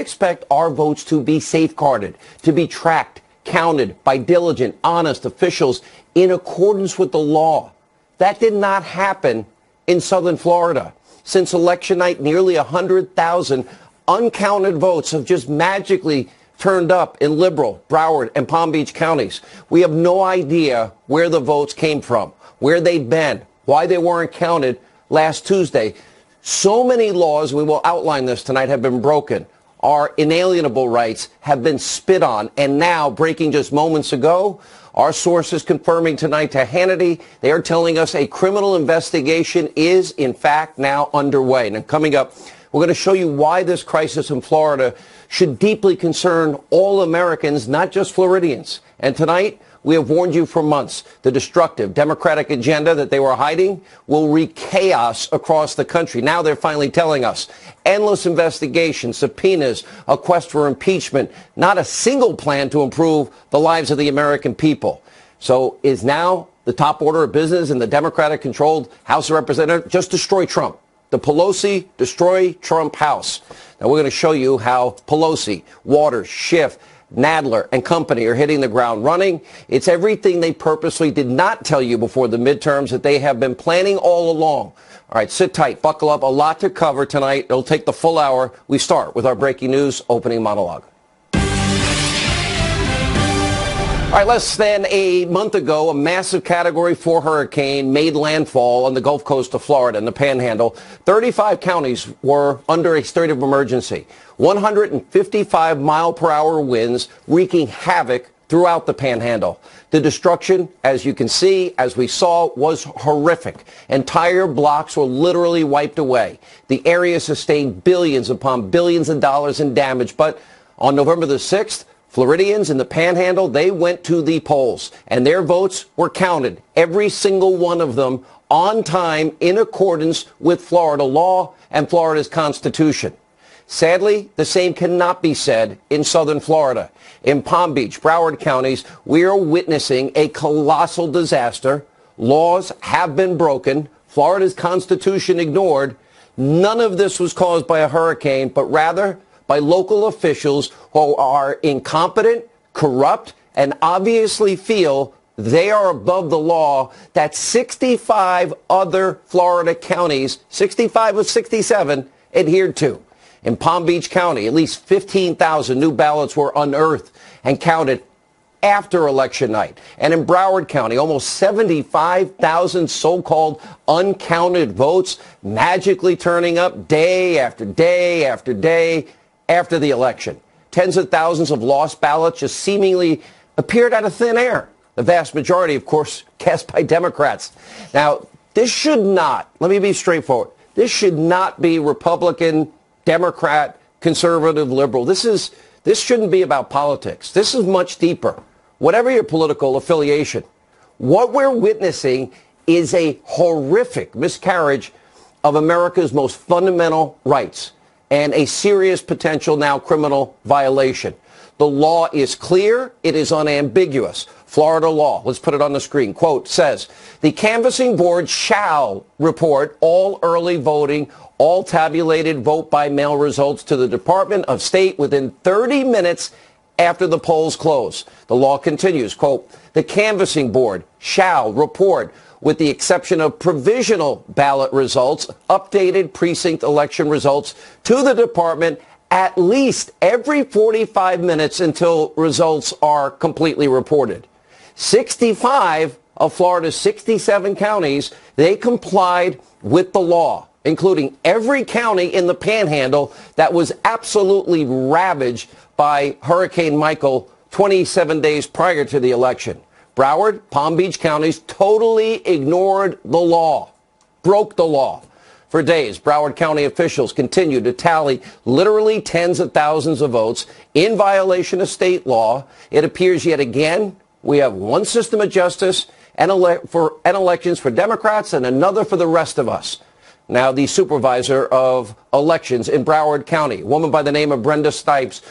expect our votes to be safeguarded, to be tracked, counted by diligent, honest officials in accordance with the law. That did not happen in southern Florida. Since election night, nearly 100,000 uncounted votes have just magically turned up in Liberal, Broward, and Palm Beach counties. We have no idea where the votes came from, where they've been, why they weren't counted last Tuesday. So many laws, we will outline this tonight, have been broken. Our inalienable rights have been spit on. And now, breaking just moments ago, our sources confirming tonight to Hannity, they are telling us a criminal investigation is, in fact, now underway. And coming up, we're going to show you why this crisis in Florida should deeply concern all Americans, not just Floridians. And tonight, we have warned you for months. The destructive Democratic agenda that they were hiding will wreak chaos across the country. Now they're finally telling us. Endless investigations, subpoenas, a quest for impeachment, not a single plan to improve the lives of the American people. So is now the top order of business in the Democratic-controlled House of Representatives just destroy Trump? The Pelosi destroy Trump House. Now we're going to show you how Pelosi, Waters, Schiff, Nadler and company are hitting the ground running. It's everything they purposely did not tell you before the midterms that they have been planning all along. All right, sit tight, buckle up. A lot to cover tonight. It'll take the full hour. We start with our breaking news opening monologue. All right, less than a month ago, a massive Category 4 hurricane made landfall on the Gulf Coast of Florida in the Panhandle. 35 counties were under a state of emergency. 155-mile-per-hour winds wreaking havoc throughout the Panhandle. The destruction, as you can see, as we saw, was horrific. Entire blocks were literally wiped away. The area sustained billions upon billions of dollars in damage. But on November the 6th, Floridians in the Panhandle, they went to the polls, and their votes were counted, every single one of them, on time in accordance with Florida law and Florida's Constitution. Sadly, the same cannot be said in southern Florida. In Palm Beach, Broward counties, we are witnessing a colossal disaster. Laws have been broken, Florida's Constitution ignored. None of this was caused by a hurricane, but rather by local officials who are incompetent, corrupt, and obviously feel they are above the law that 65 other Florida counties, 65 of 67, adhered to. In Palm Beach County, at least 15,000 new ballots were unearthed and counted after election night. And in Broward County, almost 75,000 so-called uncounted votes magically turning up day after day after day after the election. Tens of thousands of lost ballots just seemingly appeared out of thin air. The vast majority, of course, cast by Democrats. Now, this should not, let me be straightforward, this should not be Republican, Democrat, conservative, liberal. This shouldn't be about politics. This is much deeper. Whatever your political affiliation, what we're witnessing is a horrific miscarriage of America's most fundamental rights and a serious potential now criminal violation. The law is clear. It is unambiguous. Florida law, let's put it on the screen, quote, says, the canvassing board shall report all early voting, all tabulated vote by mail results to the Department of State within 30 minutes after the polls close. The law continues, quote, the canvassing board shall report, with the exception of provisional ballot results, updated precinct election results to the department at least every 45 minutes until results are completely reported. 65 of Florida's 67 counties, they complied with the law, including every county in the Panhandle that was absolutely ravaged by Hurricane Michael 27 days prior to the election. Broward, Palm Beach counties totally ignored the law, broke the law. For days, Broward County officials continued to tally literally tens of thousands of votes in violation of state law. It appears yet again we have one system of justice and elections for Democrats and another for the rest of us. Now, the supervisor of elections in Broward County, a woman by the name of Brenda Stipes,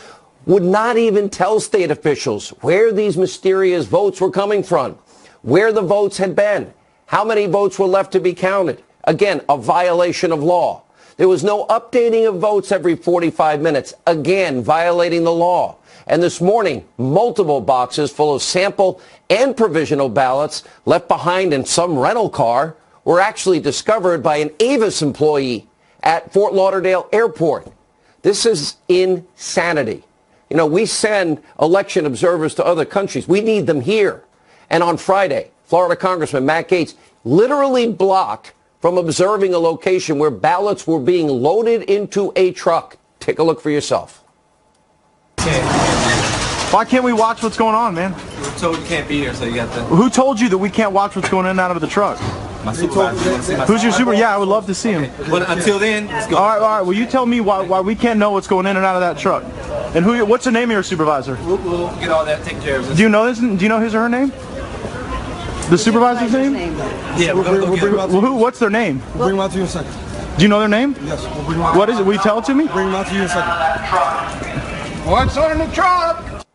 would not even tell state officials where these mysterious votes were coming from, where the votes had been, how many votes were left to be counted. Again, a violation of law. There was no updating of votes every 45 minutes, again, violating the law. And this morning, multiple boxes full of sample and provisional ballots left behind in some rental car were actually discovered by an Avis employee at Fort Lauderdale Airport. This is insanity. You know, we send election observers to other countries. We need them here. And on Friday, Florida Congressman Matt Gaetz literally blocked from observing a location where ballots were being loaded into a truck. Take a look for yourself. Why can't we watch what's going on, man? We're told you can't be here, so you got to... Who told you that we can't watch what's going in and out of the truck? My supervisor. Who's your supervisor? Yeah, I would love to see him. Okay. Well, until then, let's go. All right. Will you tell me why we can't know what's going in and out of that truck? And what's the name of your supervisor? We'll get all that taken care of. Do you know this? Do you know his or her name? The supervisor's name? Yeah, we'll bring them out. Well, what's their name? We'll bring them out to you in a second. Do you know their name? Yes, we'll bring them out. What is it? Will you tell it to me? Bring them out to you in a second. What's on the truck?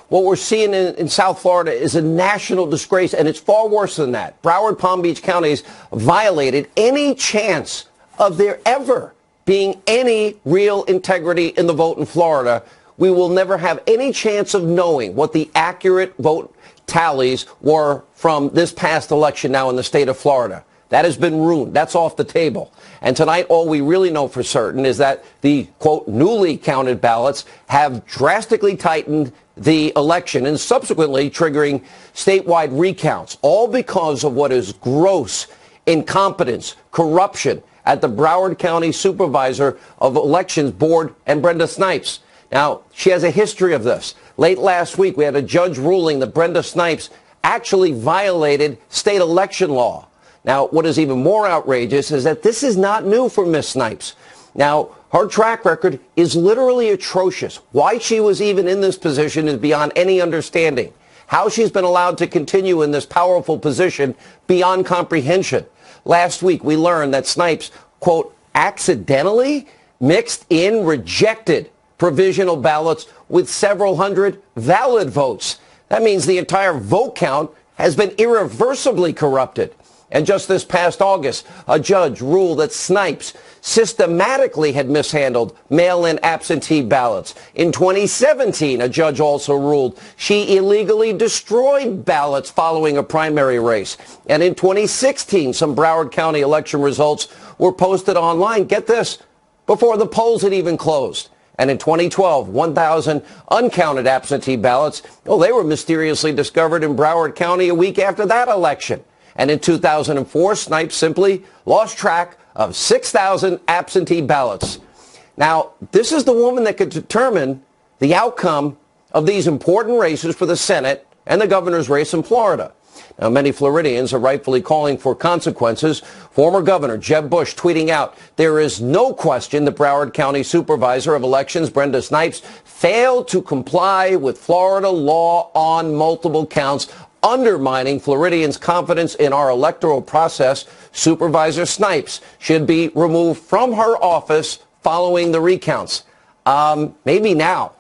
What we're seeing in South Florida is a national disgrace, and it's far worse than that. Broward, Palm Beach counties violated any chance of there ever being any real integrity in the vote in Florida. We will never have any chance of knowing what the accurate vote tallies were from this past election now in the state of Florida. That has been ruined. That's off the table. And tonight, all we really know for certain is that the, quote, newly counted ballots have drastically tightened the election and subsequently triggering statewide recounts, all because of what is gross incompetence, corruption at the Broward County Supervisor of Elections Board and Brenda Snipes. Now, she has a history of this. Late last week, we had a judge ruling that Brenda Snipes actually violated state election law. Now, what is even more outrageous is that this is not new for Miss Snipes. Now, her track record is literally atrocious. Why she was even in this position is beyond any understanding. How she's been allowed to continue in this powerful position beyond comprehension. Last week, we learned that Snipes, quote, accidentally mixed in rejected provisional ballots with several hundred valid votes. That means the entire vote count has been irreversibly corrupted. And just this past August, a judge ruled that Snipes systematically had mishandled mail-in absentee ballots. In 2017, a judge also ruled she illegally destroyed ballots following a primary race. And in 2016, some Broward County election results were posted online, get this, before the polls had even closed. And in 2012, 1,000 uncounted absentee ballots, well, they were mysteriously discovered in Broward County a week after that election. And in 2004, Snipes simply lost track of 6,000 absentee ballots. Now, this is the woman that could determine the outcome of these important races for the Senate and the governor's race in Florida. Now, many Floridians are rightfully calling for consequences. Former Governor Jeb Bush tweeting out, there is no question the Broward County Supervisor of Elections, Brenda Snipes, failed to comply with Florida law on multiple counts, undermining Floridians' confidence in our electoral process. Supervisor Snipes should be removed from her office following the recounts. Maybe now.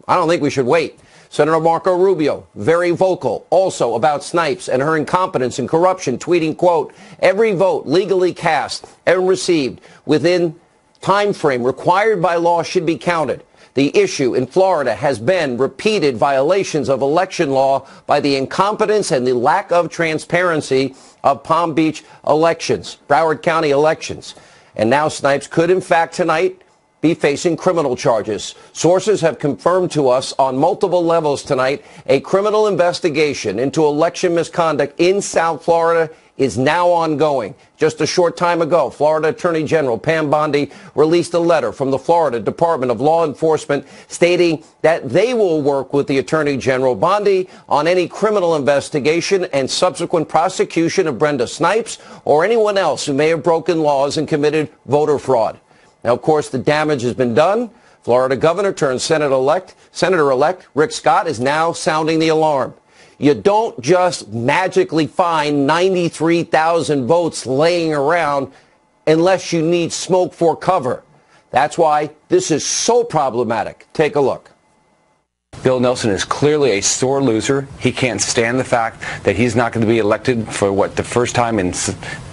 I don't think we should wait. Senator Marco Rubio, very vocal also about Snipes and her incompetence and corruption, tweeting, quote, every vote legally cast and received within time frame required by law should be counted. The issue in Florida has been repeated violations of election law by the incompetence and the lack of transparency of Palm Beach elections, Broward County elections. And now Snipes could, in fact, tonight be facing criminal charges. Sources have confirmed to us on multiple levels tonight a criminal investigation into election misconduct in South Florida is now ongoing. Just a short time ago, Florida Attorney General Pam Bondi released a letter from the Florida Department of Law Enforcement stating that they will work with the Attorney General Bondi on any criminal investigation and subsequent prosecution of Brenda Snipes or anyone else who may have broken laws and committed voter fraud. Now, of course, the damage has been done. Florida Governor turned Senator-elect Rick Scott is now sounding the alarm. You don't just magically find 93,000 votes laying around unless you need smoke for cover. That's why this is so problematic. Take a look. Bill Nelson is clearly a sore loser. He can't stand the fact that he's not going to be elected for, the first time in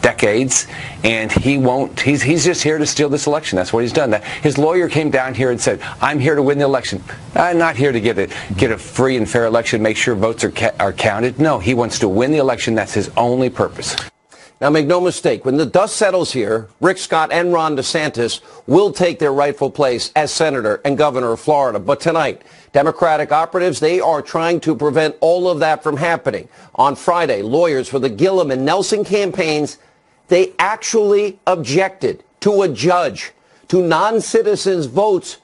decades, and he won't. He's just here to steal this election. That's what he's done. His lawyer came down here and said, "I'm here to win the election. I'm not here to get a free and fair election, make sure votes are counted." No, he wants to win the election. That's his only purpose. Now, make no mistake, when the dust settles here, Rick Scott and Ron DeSantis will take their rightful place as senator and governor of Florida. But tonight, Democratic operatives, they are trying to prevent all of that from happening. On Friday, lawyers for the Gillum and Nelson campaigns, they actually objected to a judge to non-citizens' votes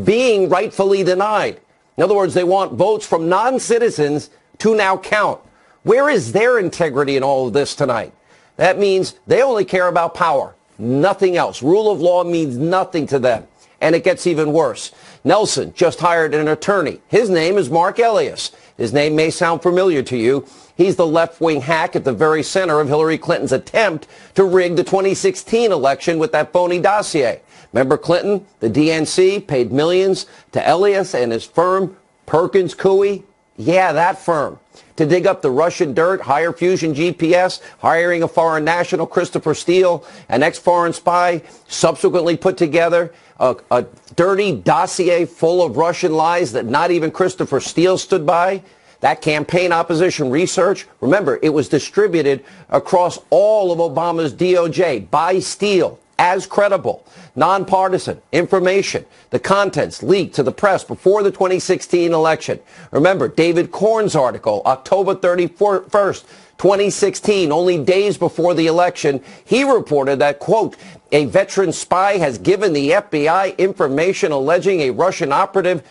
being rightfully denied. In other words, they want votes from non-citizens to now count. Where is their integrity in all of this tonight? That means they only care about power, nothing else. Rule of law means nothing to them. And it gets even worse. Nelson just hired an attorney. His name is Mark Elias. His name may sound familiar to you. He's the left-wing hack at the very center of Hillary Clinton's attempt to rig the 2016 election with that phony dossier. Remember Clinton? The DNC paid millions to Elias and his firm, Perkins Coie. Yeah, that firm. To dig up the Russian dirt, hire Fusion GPS, hiring a foreign national, Christopher Steele, an ex-foreign spy, subsequently put together a dirty dossier full of Russian lies that not even Christopher Steele stood by. That campaign opposition research, remember, it was distributed across all of Obama's DOJ by Steele as credible, nonpartisan information. The contents leaked to the press before the 2016 election. Remember, David Korn's article, October 31st, 2016, only days before the election, he reported that, quote, a veteran spy has given the FBI information alleging a Russian operative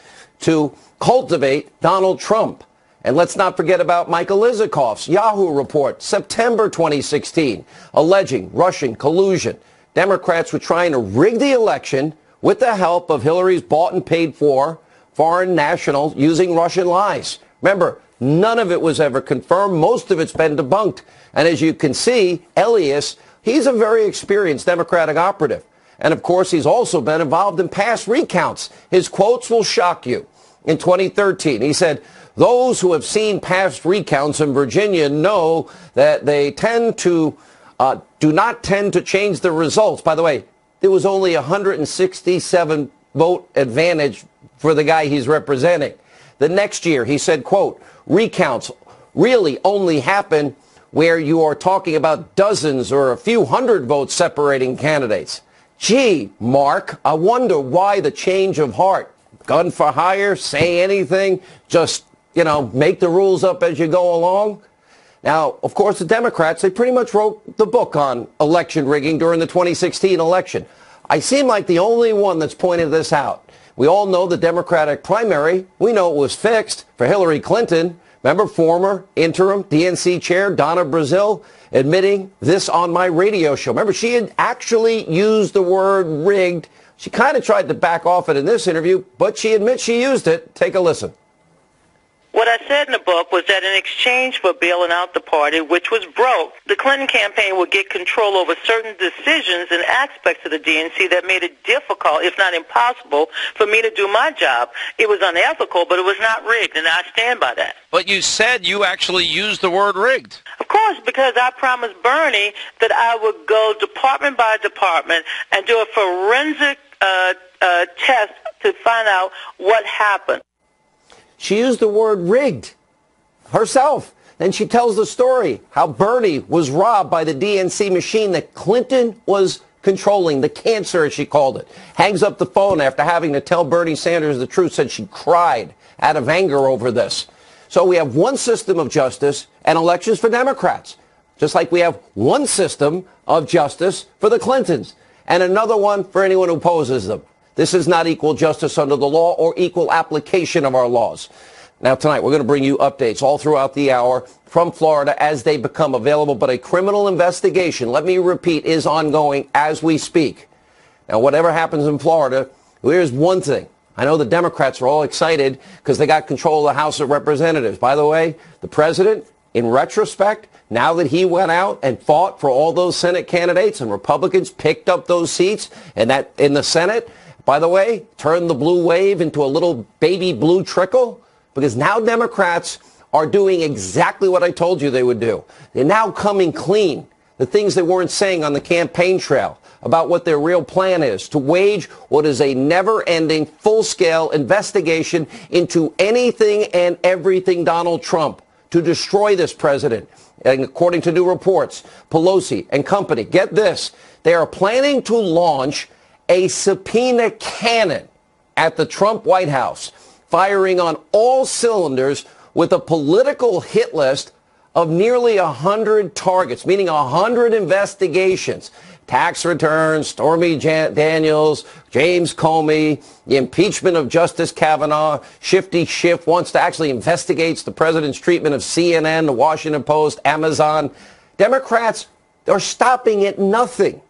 to cultivate Donald Trump. And let's not forget about Michael Isikoff's Yahoo report, September 2016, alleging Russian collusion. Democrats were trying to rig the election with the help of Hillary's bought and paid for foreign nationals using Russian lies. Remember, none of it was ever confirmed. Most of it's been debunked. And as you can see, Elias, he's a very experienced Democratic operative. And of course, he's also been involved in past recounts. His quotes will shock you. In 2013, he said, those who have seen past recounts in Virginia know that they do not tend to change the results. By the way, there was only 167 vote advantage for the guy he's representing. The next year, he said, quote, recounts really only happen where you are talking about dozens or a few hundred votes separating candidates. Gee, Mark, I wonder why the change of heart. Gun for hire, say anything, just, make the rules up as you go along. Now, of course, the Democrats, they pretty much wrote the book on election rigging during the 2016 election. I seem like the only one that's pointed this out. We all know the Democratic primary. We know it was fixed for Hillary Clinton. Remember former interim DNC chair Donna Brazile admitting this on my radio show. Remember, she had actually used the word rigged. She kind of tried to back off it in this interview, but she admits she used it. Take a listen. What I said in the book was that in exchange for bailing out the party, which was broke, the Clinton campaign would get control over certain decisions and aspects of the DNC that made it difficult, if not impossible, for me to do my job. It was unethical, but it was not rigged, and I stand by that. But you said you actually used the word rigged. Of course, because I promised Bernie that I would go department by department and do a forensic test to find out what happened. She used the word rigged herself. Then she tells the story how Bernie was robbed by the DNC machine that Clinton was controlling, the cancer, as she called it. Hangs up the phone after having to tell Bernie Sanders the truth, said she cried out of anger over this. So we have one system of justice and elections for Democrats, just like we have one system of justice for the Clintons and another one for anyone who opposes them. This is not equal justice under the law or equal application of our laws. Now, tonight, we're going to bring you updates all throughout the hour from Florida as they become available. But a criminal investigation, let me repeat, is ongoing as we speak. Now, whatever happens in Florida, here's one thing. I know the Democrats are all excited because they got control of the House of Representatives. By the way, the president, in retrospect, now that he went out and fought for all those Senate candidates and Republicans picked up those seats and that in the Senate, by the way, turned the blue wave into a little baby blue trickle. because now Democrats are doing exactly what I told you they would do. They're now coming clean. The things they weren't saying on the campaign trail about what their real plan is to wage what is a never-ending, full-scale investigation into anything and everything Donald Trump to destroy this president. And according to new reports, Pelosi and company, get this, they are planning to launch a subpoena cannon at the Trump White House, firing on all cylinders with a political hit list of nearly 100 targets, meaning 100 investigations. Tax returns, Stormy Daniels, James Comey, the impeachment of Justice Kavanaugh. Shifty Schiff wants to actually investigate the president's treatment of CNN, the Washington Post, Amazon. Democrats are stopping at nothing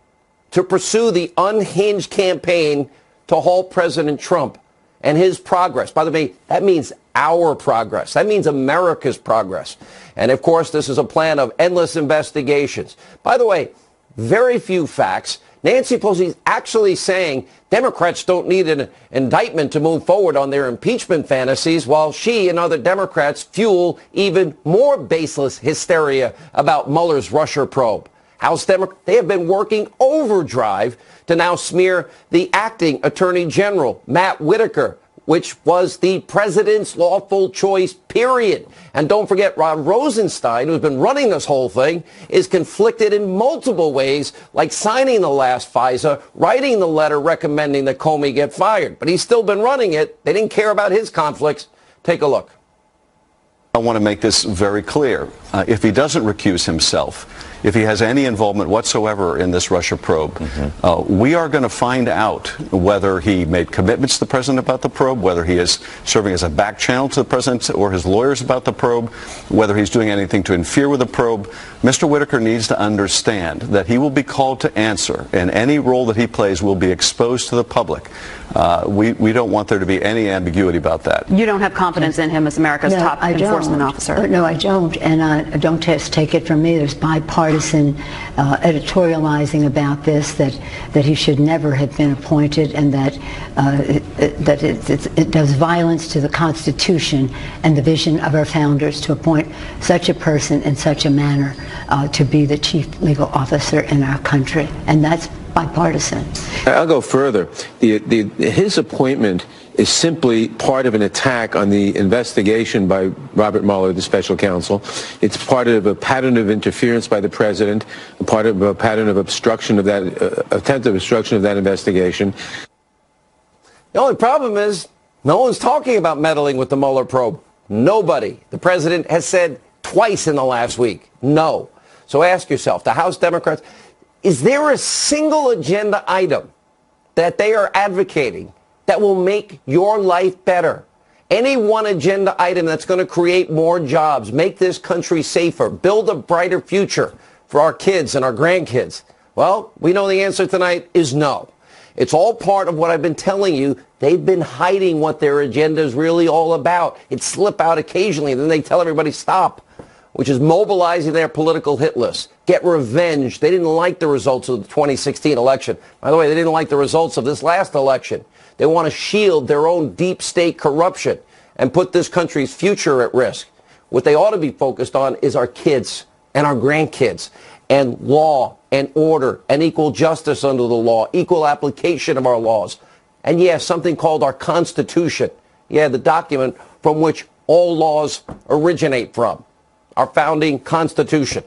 to pursue the unhinged campaign to halt President Trump and his progress. By the way, that means our progress. That means America's progress. And of course, this is a plan of endless investigations. By the way, very few facts. Nancy Pelosi is actually saying Democrats don't need an indictment to move forward on their impeachment fantasies, while she and other Democrats fuel even more baseless hysteria about Mueller's Russia probe. House Democrats, they have been working overdrive to now smear the acting Attorney General, Matt Whitaker, which was the president's lawful choice, period. And don't forget, Rod Rosenstein, who's been running this whole thing, is conflicted in multiple ways, like signing the last FISA, writing the letter recommending that Comey get fired. But he's still been running it. They didn't care about his conflicts. Take a look. I want to make this very clear. If he doesn't recuse himself, if he has any involvement whatsoever in this Russia probe, we are going to find out whether he made commitments to the president about the probe, whether he is serving as a back channel to the president or his lawyers about the probe, whether he's doing anything to interfere with the probe. Mr. Whitaker needs to understand that he will be called to answer, and any role that he plays will be exposed to the public. We don't want there to be any ambiguity about that. You don't have confidence in him as America's top enforcement officer? No, I don't, and don't just take it from me. There's bipartisan editorializing about this, that he should never have been appointed, and that it does violence to the Constitution and the vision of our founders to appoint such a person in such a manner to be the chief legal officer in our country, and that's bipartisan. I'll go further. His appointment is simply part of an attack on the investigation by Robert Mueller, the special counsel. It's part of a pattern of interference by the president, part of a pattern of obstruction of that, attempted obstruction of that investigation. The only problem is no one's talking about meddling with the Mueller probe. Nobody. The president has said twice in the last week, no. So ask yourself, the House Democrats, is there a single agenda item that they are advocating that will make your life better? Any one agenda item that's going to create more jobs, make this country safer, build a brighter future for our kids and our grandkids? Well, we know the answer tonight is no. It's all part of what I've been telling you. They've been hiding what their agenda is really all about. It slip out occasionally, and then they tell everybody stop, which is mobilizing their political hit list. Get revenge. They didn't like the results of the 2016 election. By the way, they didn't like the results of this last election. They want to shield their own deep state corruption and put this country's future at risk. What they ought to be focused on is our kids and our grandkids, and law and order and equal justice under the law, equal application of our laws. And yes, something called our Constitution. Yeah, the document from which all laws originate from. Our founding Constitution.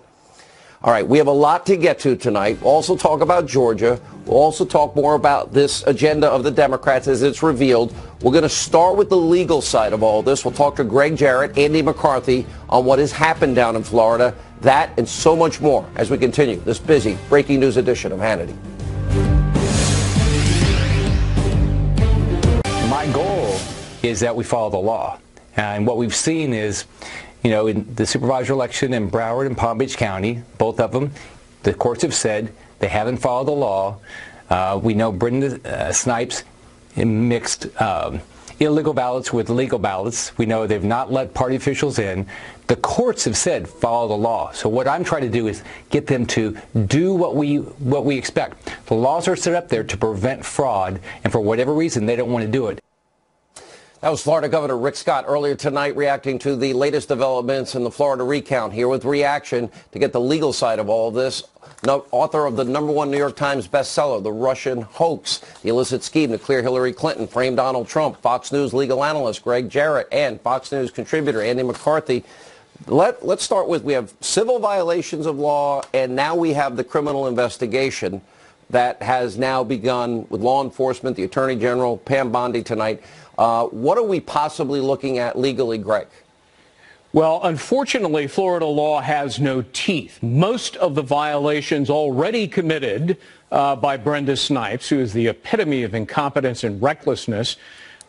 All right, we have a lot to get to tonight. We'll also talk about Georgia. We'll also talk more about this agenda of the Democrats as it's revealed. We're going to start with the legal side of all this. We'll talk to Greg Jarrett, Andy McCarthy on what has happened down in Florida. That and so much more as we continue this busy breaking news edition of Hannity. My goal is that we follow the law. And what we've seen is, you know, in the supervisor election in Broward and Palm Beach County, both of them, the courts have said they haven't followed the law. We know Brenda Snipes mixed illegal ballots with legal ballots. We know they've not let party officials in. The courts have said follow the law. So what I'm trying to do is get them to do what we expect. The laws are set up there to prevent fraud, and for whatever reason, they don't want to do it. That was Florida Governor Rick Scott earlier tonight reacting to the latest developments in the Florida recount. Here with reaction to get the legal side of all of this, author of the #1 New York Times bestseller, The Russian Hoax, the illicit scheme to clear Hillary Clinton, frame Donald Trump, Fox News legal analyst Greg Jarrett, and Fox News contributor Andy McCarthy. Let's start with, we have civil violations of law, and now we have the criminal investigation that has now begun with law enforcement, the Attorney General, Pam Bondi tonight. What are we possibly looking at legally, Greg? Well, unfortunately, Florida law has no teeth. Most of the violations already committed by Brenda Snipes, who is the epitome of incompetence and recklessness,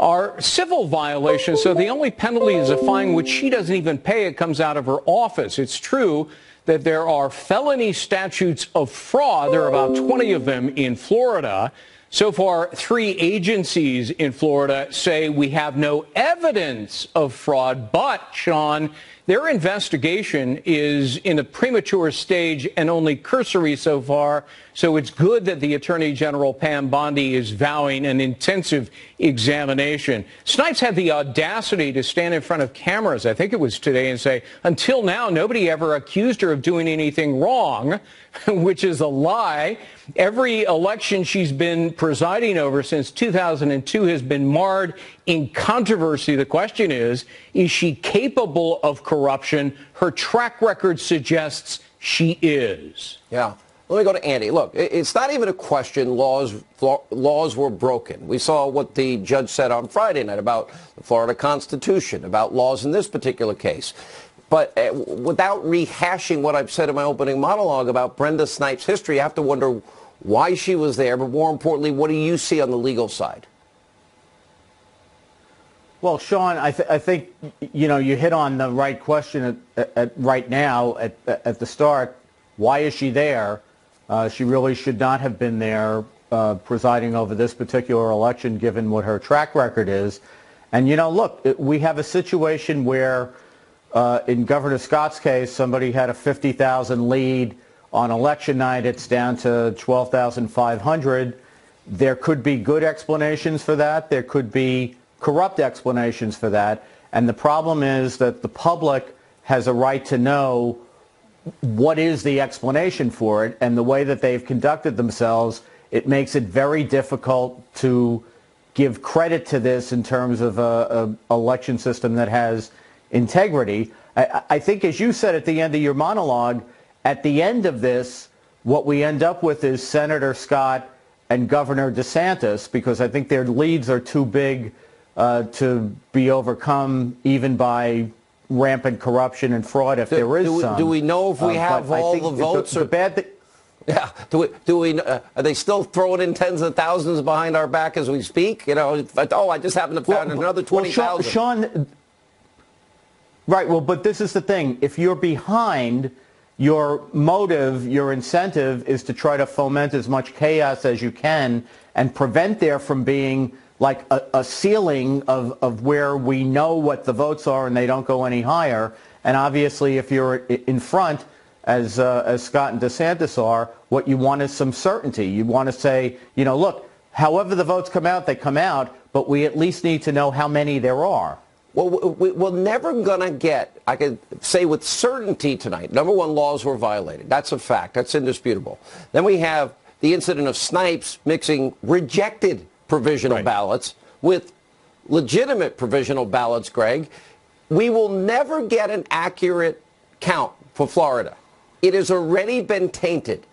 are civil violations. So the only penalty is a fine which she doesn't even pay. It comes out of her office. It's true that there are felony statutes of fraud. There are about 20 of them in Florida. So far, 3 agencies in Florida say we have no evidence of fraud, but, Sean, their investigation is in a premature stage and only cursory so far, so it's good that the Attorney General, Pam Bondi, is vowing an intensive examination. Snipes had the audacity to stand in front of cameras, I think it was today, and say, until now, nobody ever accused her of doing anything wrong, which is a lie. Every election she's been presiding over since 2002 has been marred in controversy. The question is she capable of corruption? Her track record suggests she is. Yeah. Let me go to Andy. Look, it's not even a question laws were broken. We saw what the judge said on Friday night about the Florida Constitution, about laws in this particular case. But without rehashing what I've said in my opening monologue about Brenda Snipes' history, you have to wonder why she was there, but more importantly, what do you see on the legal side? Well, Sean, I think, you know, you hit on the right question right now at the start. Why is she there? She really should not have been there presiding over this particular election, given what her track record is. And, you know, look, we have a situation where in Governor Scott's case, somebody had a 50,000 lead. On election night, it's down to 12,500. There could be good explanations for that. There could be corrupt explanations for that. And the problem is that the public has a right to know what is the explanation for it. And the way that they've conducted themselves, it makes it very difficult to give credit to this in terms of an election system that has integrity. I think, as you said at the end of your monologue, at the end of this, what we end up with is Senator Scott and Governor DeSantis, because I think their leads are too big to be overcome even by rampant corruption and fraud, if there is some. Do we know if we have all the votes? The bad thing. Yeah. Are they still throwing in tens of thousands behind our back as we speak? You know, I just happened to find another 20,000. Sean, right. Well, but this is the thing. If you're behind, your motive, your incentive is to try to foment as much chaos as you can and prevent there from being like a ceiling of where we know what the votes are and they don't go any higher. And obviously, if you're in front, as Scott and DeSantis are, what you want is some certainty. You want to say, you know, look, however the votes come out, they come out, but we at least need to know how many there are. Well, we're never going to get, I can say with certainty tonight, #1, laws were violated. That's a fact. That's indisputable. Then we have the incident of Snipes mixing rejected provisional ballots with legitimate provisional ballots, Greg. We will never get an accurate count for Florida. It has already been tainted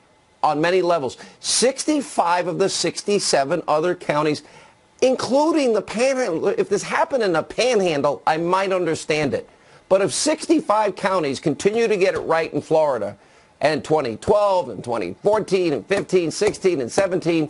on many levels. 65 of the 67 other counties, including the Panhandle. If this happened in the Panhandle, I might understand it. But if 65 counties continue to get it right in Florida, and 2012 and 2014 and 15, 16 and 17,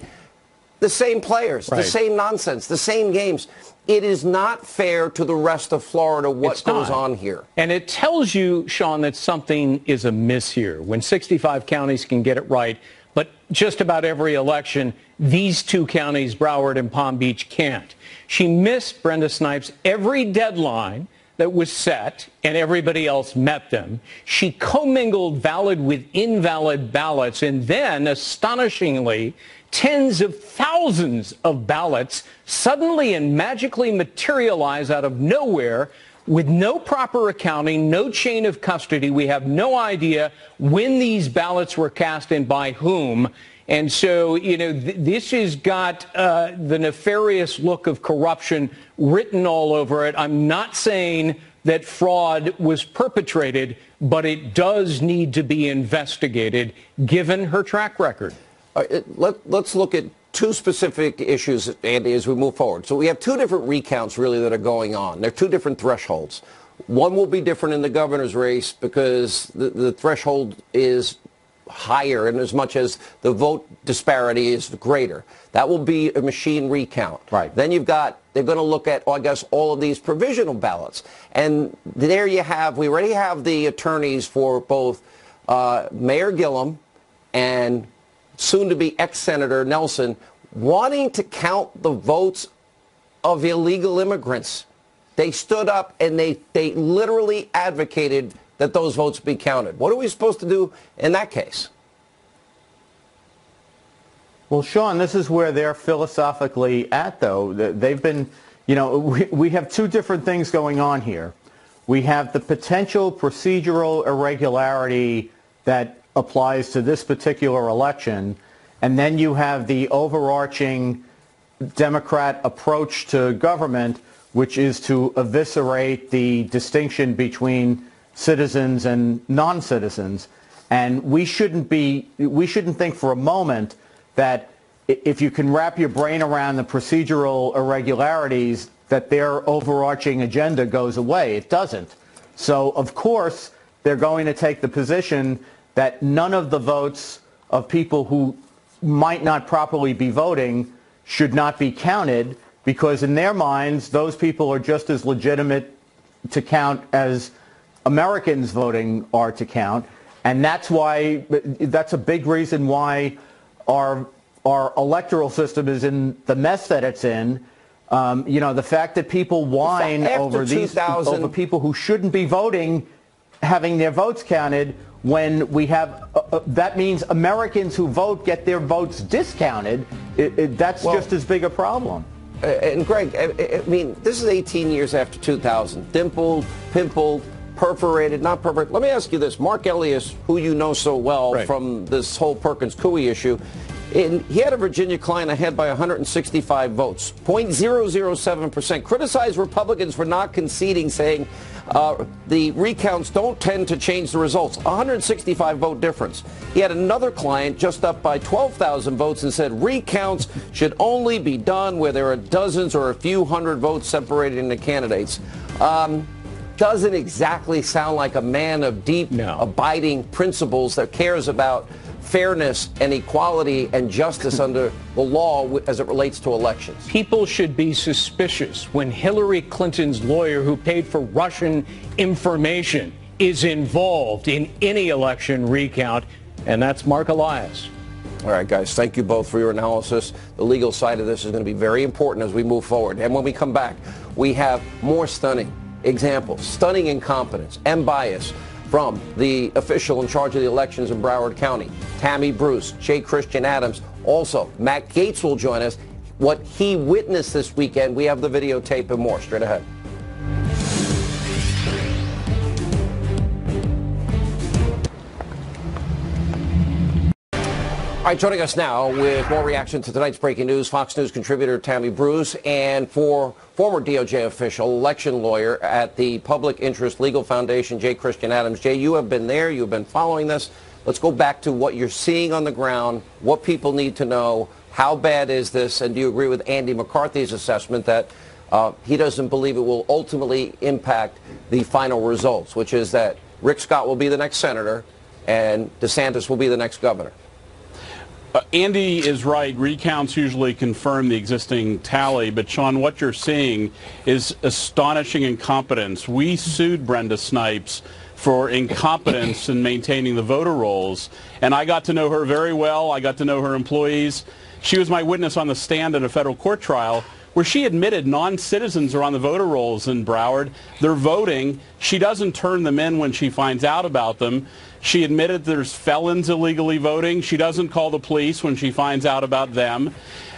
the same players, the same nonsense, the same games. It is not fair to the rest of Florida what goes on here. And it tells you, Sean, that something is amiss here. When 65 counties can get it right, but just about every election, these 2 counties, Broward and Palm Beach, can't. She missed, Brenda Snipes, every deadline that was set, and everybody else met them. She commingled valid with invalid ballots, and then, astonishingly, tens of thousands of ballots suddenly and magically materialize out of nowhere with no proper accounting, no chain of custody. We have no idea when these ballots were cast and by whom. And so, this has got the nefarious look of corruption written all over it. I'm not saying that fraud was perpetrated, but it does need to be investigated, given her track record. Let's look at two specific issues, Andy, as we move forward. So we have two different recounts, really, that are going on. They're two different thresholds. One will be different in the governor's race because the threshold is higher in as much as the vote disparity is greater. That will be a machine recount. Right. Then they're going to look at, I guess, all of these provisional ballots. And there you have, we already have the attorneys for both Mayor Gillum and soon-to-be ex-Senator Nelson wanting to count the votes of illegal immigrants. They stood up and they literally advocated that those votes be counted. What are we supposed to do in that case? Well, Sean, this is where they're philosophically at, though. They've been, we have two different things going on here. We have the potential procedural irregularity that applies to this particular election, and then you have the overarching Democrat approach to government, which is to eviscerate the distinction between citizens and non-citizens. And we shouldn't think for a moment that if you can wrap your brain around the procedural irregularities, that their overarching agenda goes away. It doesn't. So, of course, they're going to take the position that none of the votes of people who might not properly be voting should not be counted, because in their minds, those people are just as legitimate to count as Americans voting are to count. And that's a big reason why our electoral system is in the mess that it's in. The fact that people whine over people who shouldn't be voting having their votes counted, when we have that means Americans who vote get their votes discounted. That's just as big a problem. And Greg, I mean, this is 18 years after 2000. Dimpled, pimpled, perforated, not perforated. Let me ask you this. Mark Elias, who you know so well from this whole Perkins Coie issue, he had a Virginia client ahead by 165 votes, 0.007%. Criticized Republicans for not conceding, saying the recounts don't tend to change the results. 165 vote difference. He had another client just up by 12,000 votes and said recounts should only be done where there are dozens or a few hundred votes separating the candidates. Doesn't exactly sound like a man of deep, abiding principles that cares about fairness and equality and justice under the law as it relates to elections. People should be suspicious when Hillary Clinton's lawyer, who paid for Russian information, is involved in any election recount, and that's Mark Elias. All right, guys, thank you both for your analysis. The legal side of this is going to be very important as we move forward. And when we come back, we have more stunning examples, stunning incompetence and bias from the official in charge of the elections in Broward County, Tammy Bruce, J. Christian Adams. Also, Matt Gaetz will join us. What he witnessed this weekend. We have the videotape and more. Straight ahead. All right, joining us now with more reaction to tonight's breaking news, Fox News contributor Tammy Bruce and former DOJ official, election lawyer at the Public Interest Legal Foundation, J. Christian Adams. Jay, you have been there. You've been following this. Let's go back to what you're seeing on the ground, what people need to know. How bad is this? And do you agree with Andy McCarthy's assessment that he doesn't believe it will ultimately impact the final results, which is that Rick Scott will be the next senator and DeSantis will be the next governor? Andy is right. Recounts usually confirm the existing tally. But, Sean, what you're seeing is astonishing incompetence. We sued Brenda Snipes for incompetence in maintaining the voter rolls. And I got to know her very well. I got to know her employees. She was my witness on the stand in a federal court trial where she admitted non-citizens are on the voter rolls in Broward. They're voting. She doesn't turn them in when she finds out about them. She admitted there's felons illegally voting. She doesn't call the police when she finds out about them.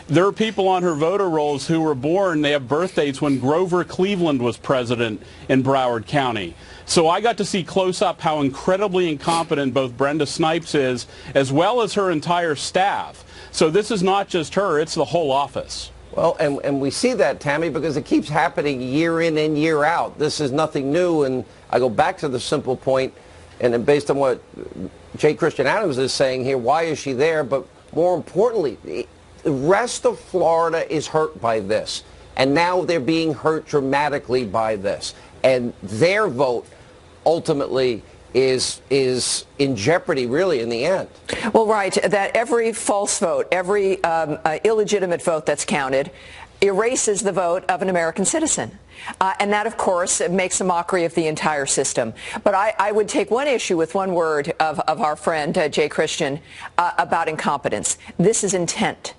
There are people on her voter rolls who were born, they have birth dates when Grover Cleveland was president in Broward County. So I got to see close up how incredibly incompetent both Brenda Snipes is, as well as her entire staff. So this is not just her, it's the whole office. Well, and we see that, Tammy, because it keeps happening year in and year out. This is nothing new, and I go back to the simple point, and then based on what J. Christian Adams is saying here, why is she there? But more importantly, the rest of Florida is hurt by this, and now they're being hurt dramatically by this. And their vote ultimately is in jeopardy, really, in the end. Well, right, that every false vote, every illegitimate vote that's counted erases the vote of an American citizen. And that, of course, makes a mockery of the entire system. But I would take one issue with one word of our friend, Jay Christian, about incompetence. This is intent.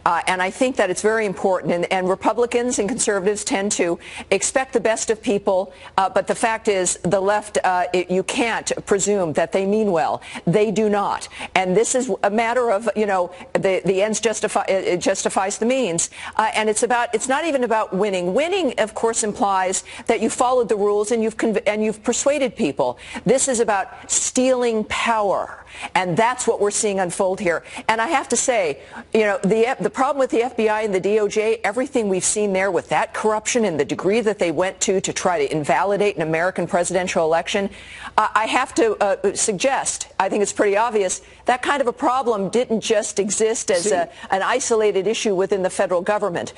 And I think that it's very important, and Republicans and conservatives tend to expect the best of people, but the fact is the left, you can't presume that they mean well. They do not. And this is a matter of, you know, the ends justifies the means. And it's not even about winning. Winning, of course, implies that you followed the rules and you've persuaded people. This is about stealing power. And that's what we're seeing unfold here. And I have to say, you know, the problem with the FBI and the DOJ, everything we've seen there with that corruption and the degree that they went to try to invalidate an American presidential election, I have to suggest, I think it's pretty obvious, that kind of a problem didn't just exist as an isolated issue within the federal government.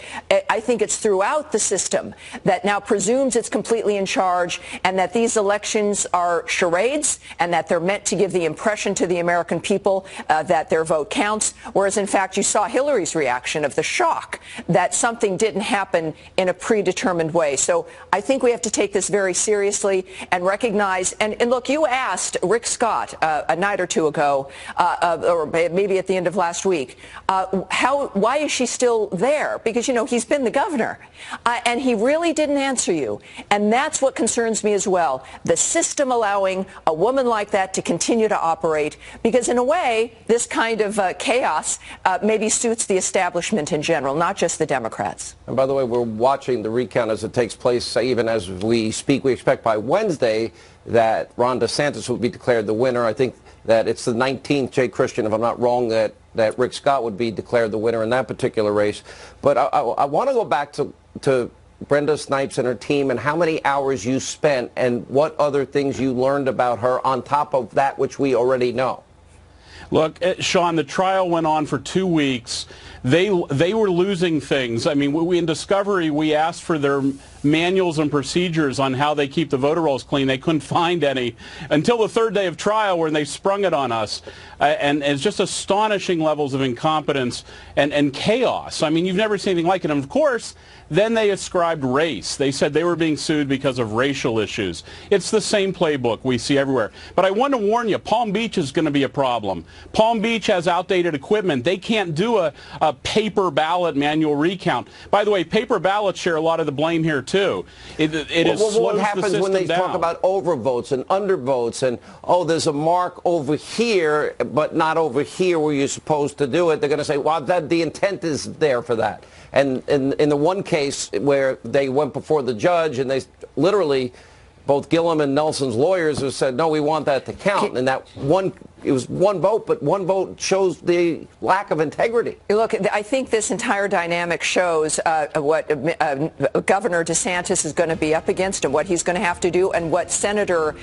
I think it's throughout the system that now presumes it's completely in charge, and that these elections are charades, and that they're meant to give the impression to the American people that their vote counts, whereas in fact you saw Hillary's reaction of the shock that something didn't happen in a predetermined way. So I think we have to take this very seriously and recognize, and look, you asked Rick Scott a night or two ago, or maybe at the end of last week, why is she still there? Because, you know, he's been the governor, and he really didn't answer you. And that's what concerns me as well, the system allowing a woman like that to continue to operate, because in a way, this kind of chaos maybe suits the establishment in general, not just the Democrats. And by the way, we're watching the recount as it takes place. Even as we speak, we expect by Wednesday that Ron DeSantis will be declared the winner. I think that it's the 19th, Jay Christian, if I'm not wrong, that Rick Scott would be declared the winner in that particular race. But I want to go back to Brenda Snipes and her team and how many hours you spent and what other things you learned about her on top of that which we already know. Look, Sean, the trial went on for 2 weeks. They were losing things. I mean, in Discovery, we asked for their manuals and procedures on how they keep the voter rolls clean. They couldn't find any until the third day of trial, when they sprung it on us. And it's just astonishing levels of incompetence and chaos. I mean, you've never seen anything like it. And of course, then they ascribed race. They said they were being sued because of racial issues. It's the same playbook we see everywhere. But I want to warn you, Palm Beach is going to be a problem. Palm Beach has outdated equipment. They can't do a paper ballot manual recount. By the way, paper ballots share a lot of the blame here, too. What happens when they talk about overvotes and undervotes and, oh, there's a mark over here, but not over here where you're supposed to do it? They're going to say, well, the intent is there for that. And in the one case where they went before the judge and they literally, both Gillum and Nelson's lawyers have said, no, we want that to count. And that one, it was one vote, but one vote shows the lack of integrity. Look, I think this entire dynamic shows what Governor DeSantis is going to be up against and what he's going to have to do and what Senator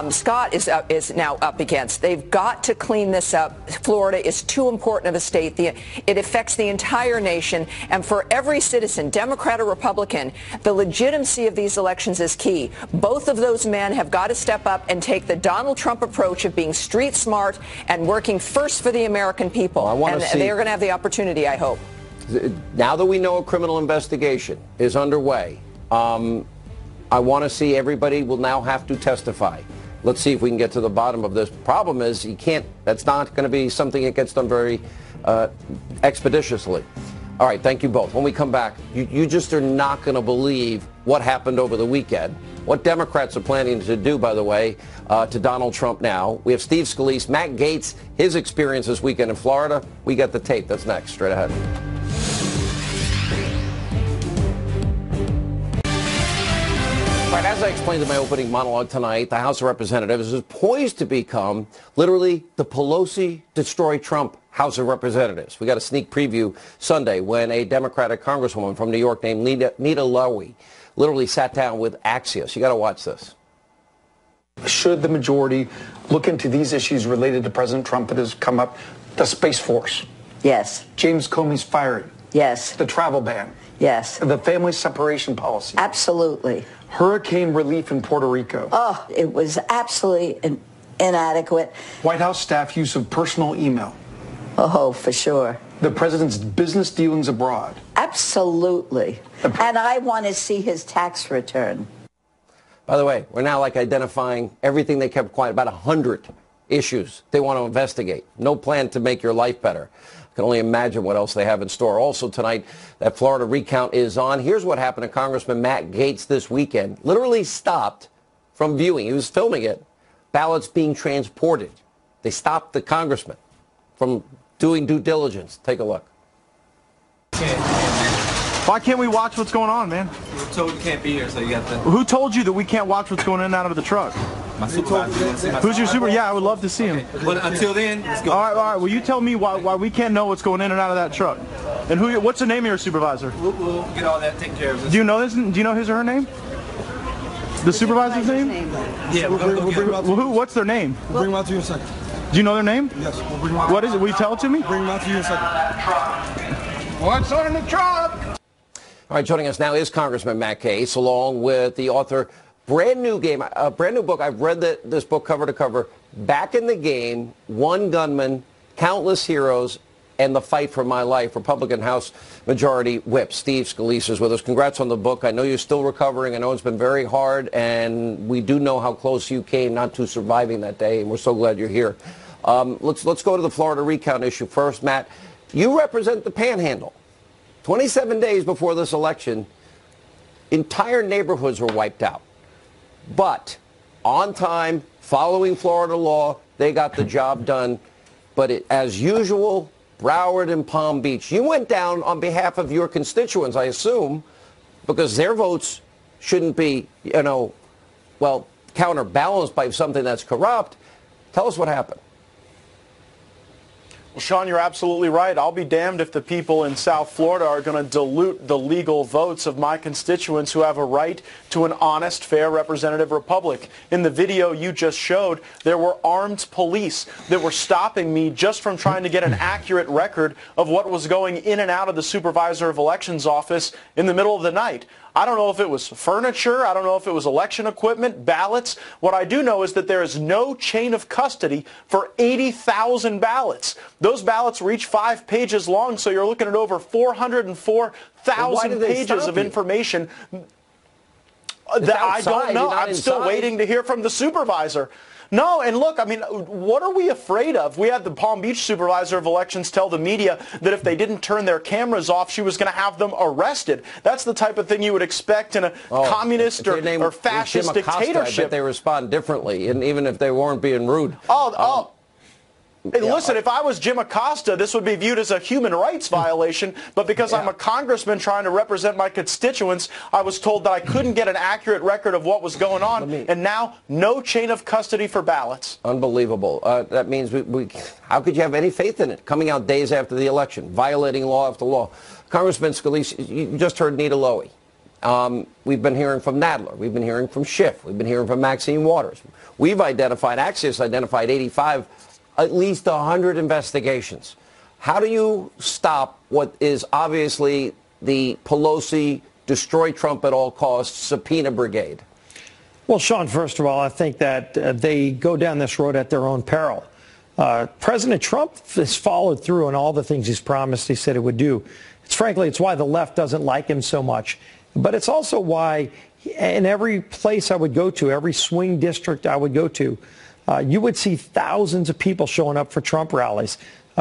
Scott is now up against. They've got to clean this up. Florida is too important of a state. It affects the entire nation. And for every citizen, Democrat or Republican, the legitimacy of these elections is key. Both of those men have got to step up and take the Donald Trump approach of being street smart and working first for the American people. And they're going to have the opportunity, I hope. Now that we know a criminal investigation is underway, I want to see everybody will now have to testify. Let's see if we can get to the bottom of this. Problem is, you can't. That's not going to be something that gets done very expeditiously. All right, thank you both. When we come back, you just are not going to believe what happened over the weekend. What Democrats are planning to do, by the way, to Donald Trump now. We have Steve Scalise, Matt Gaetz, his experience this weekend in Florida. We got the tape. That's next. Straight ahead. All right, as I explained in my opening monologue tonight, the House of Representatives is poised to become literally the Pelosi destroy Trump House of Representatives. We got a sneak preview Sunday when a Democratic congresswoman from New York named Nita Lowey literally sat down with Axios. You got to watch this. Should the majority look into these issues related to President Trump that has come up? The Space Force. Yes. James Comey's firing. Yes. The travel ban. Yes. The family separation policy. Absolutely. Hurricane relief in Puerto Rico. Oh, it was absolutely inadequate. White House staff use of personal email. Oh, for sure. The president's business dealings abroad. Absolutely. And I want to see his tax return. By the way, we're now identifying everything they kept quiet, about 100 issues they want to investigate. No plan to make your life better. I can only imagine what else they have in store. Also tonight, that Florida recount is on. Here's what happened to Congressman Matt Gaetz this weekend. Literally stopped from viewing. He was filming it. Ballots being transported. They stopped the congressman from doing due diligence. Take a look. Why can't we watch what's going on, man? We're told you can't be here, so you got to. Who told you that we can't watch what's going in and out of the truck? My supervisor. Who's your super? Yeah, I would love to see him. Okay. But until then, let's go. All right. Will you tell me why we can't know what's going in and out of that truck? And what's the name of your supervisor? We'll get all that taken care of. Do you know this? Do you know his or her name? The supervisor's name? Yeah, we'll bring them out. Well, what's their name? We'll bring them out to you in a second. Do you know their name? Yes, we'll bring them out. What is it? Will you tell it to me? Bring them out to you in a second. What's on the truck? All right, joining us now is Congressman Matt Gaetz, along with the author, brand new book. I've read this book cover to cover. Back in the Game, One Gunman, Countless Heroes, and the Fight for My Life. Republican House Majority Whip Steve Scalise is with us. Congrats on the book. I know you're still recovering. I know it's been very hard, and we do know how close you came not to surviving that day, and we're so glad you're here. Let's go to the Florida recount issue first, Matt. You represent the Panhandle. 27 days before this election, entire neighborhoods were wiped out. But on time, following Florida law, they got the job done. But as usual, Broward and Palm Beach, you went down on behalf of your constituents, I assume, because their votes shouldn't be, counterbalanced by something that's corrupt. Tell us what happened. Well, Sean, you're absolutely right. I'll be damned if the people in South Florida are going to dilute the legal votes of my constituents who have a right to an honest, fair, representative republic. In the video you just showed, there were armed police that were stopping me just from trying to get an accurate record of what was going in and out of the Supervisor of Elections office in the middle of the night. I don't know if it was furniture. I don't know if it was election equipment, ballots. What I do know is that there is no chain of custody for 80,000 ballots. Those ballots reach 5 pages long, so you're looking at over 404,000 pages of information. That I don't know. I'm still waiting to hear from the supervisor. No, and look, I mean, what are we afraid of? We had the Palm Beach Supervisor of Elections tell the media that if they didn't turn their cameras off, she was going to have them arrested. That's the type of thing you would expect in a communist or fascist dictatorship. I bet they respond differently, and even if they weren't being rude. Hey, listen, if I was Jim Acosta, this would be viewed as a human rights violation, but because I'm a congressman trying to represent my constituents, I was told that I couldn't get an accurate record of what was going on, and now no chain of custody for ballots. Unbelievable. That means how could you have any faith in it? Coming out days after the election, violating law after law. Congressman Scalise, you just heard Nita Lowey. We've been hearing from Nadler. We've been hearing from Schiff. We've been hearing from Maxine Waters. We've identified, Axios identified 85, at least 100 investigations. How do you stop what is obviously the Pelosi destroy Trump at all costs subpoena brigade? Well, Sean, first of all, I think that they go down this road at their own peril. President Trump has followed through on all the things he's promised he said he would do. It's why the left doesn't like him so much. But it's also why in every place I would go to, every swing district I would go to, you would see thousands of people showing up for Trump rallies.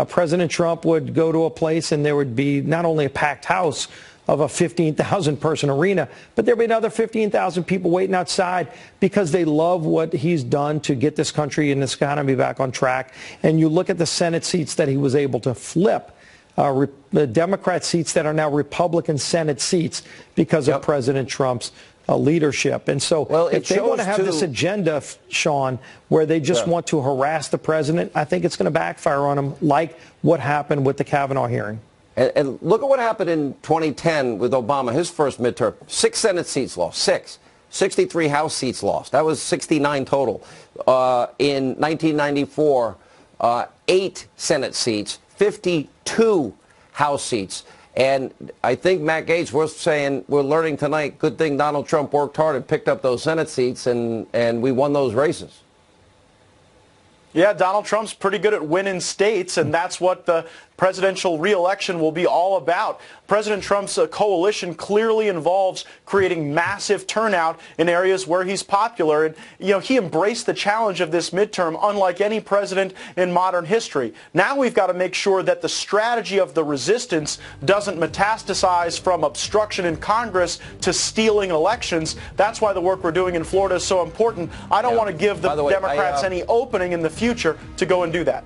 President Trump would go to a place and there would be not only a packed house of a 15,000 person arena, but there'd be another 15,000 people waiting outside because they love what he's done to get this country and this economy back on track. And you look at the Senate seats that he was able to flip, the Democrat seats that are now Republican Senate seats because of President Trump's leadership. And so if they want to have this agenda, Sean, where they just want to harass the president, I think it's going to backfire on them, like what happened with the Kavanaugh hearing. And look at what happened in 2010 with Obama, his first midterm. 6 Senate seats lost, 6. 63 House seats lost. That was 69 total. In 1994, 8 Senate seats, 52 House seats. And I think Matt Gaetz was saying, we're learning tonight, good thing Donald Trump worked hard and picked up those Senate seats, and we won those races. Yeah, Donald Trump's pretty good at winning states, and that's what the presidential re-election will be all about. President Trump's coalition clearly involves creating massive turnout in areas where he's popular. And, he embraced the challenge of this midterm unlike any president in modern history. Now we've got to make sure that the strategy of the resistance doesn't metastasize from obstruction in Congress to stealing elections. That's why the work we're doing in Florida is so important. I don't want to give the Democrats any opening in the future to go and do that.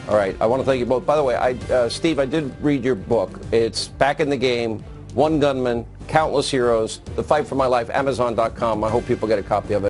All right. I want to thank you both. By the way, Steve, I did read your book. It's Back in the Game, One Gunman, Countless Heroes, The Fight for My Life, Amazon.com. I hope people get a copy of it.